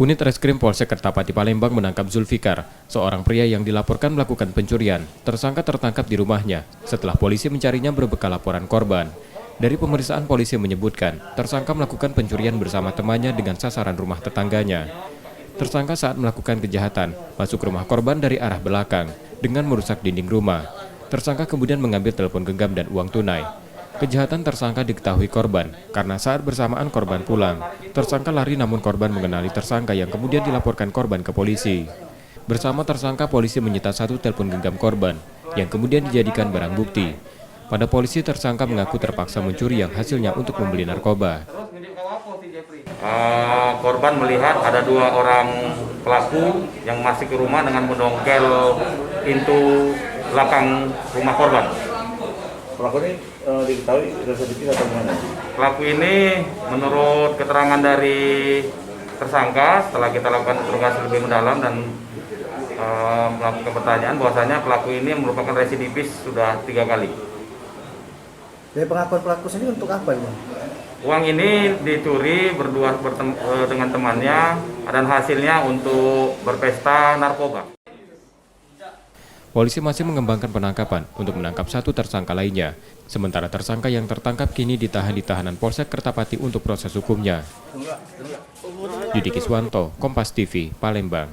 Unit Reskrim Polsek Kertapati Palembang menangkap Zulfikar, seorang pria yang dilaporkan melakukan pencurian. Tersangka tertangkap di rumahnya setelah polisi mencarinya berbekal laporan korban. Dari pemeriksaan polisi menyebutkan, tersangka melakukan pencurian bersama temannya dengan sasaran rumah tetangganya. Tersangka saat melakukan kejahatan, masuk rumah korban dari arah belakang dengan merusak dinding rumah. Tersangka kemudian mengambil telepon genggam dan uang tunai. Kejahatan tersangka diketahui korban karena saat bersamaan korban pulang, tersangka lari namun korban mengenali tersangka yang kemudian dilaporkan korban ke polisi. Bersama tersangka, polisi menyita 1 telepon genggam korban yang kemudian dijadikan barang bukti. Pada polisi, tersangka mengaku terpaksa mencuri yang hasilnya untuk membeli narkoba. Korban melihat ada 2 orang pelaku yang masuk ke rumah dengan mendongkel pintu belakang rumah korban. Pelaku ini diketahui residivis atau gimana? Pelaku ini menurut keterangan dari tersangka setelah kita lakukan interogasi lebih mendalam dan melakukan pertanyaan bahwasanya pelaku ini merupakan residivis sudah 3 kali. Dari pengakuan pelaku sendiri untuk apa ini? Uang ini dicuri berdua dengan temannya dan hasilnya untuk berpesta narkoba. Polisi masih mengembangkan penangkapan untuk menangkap 1 tersangka lainnya. Sementara tersangka yang tertangkap kini ditahan di tahanan Polsek Kertapati untuk proses hukumnya. Yudi Kiswanto, Kompas TV, Palembang.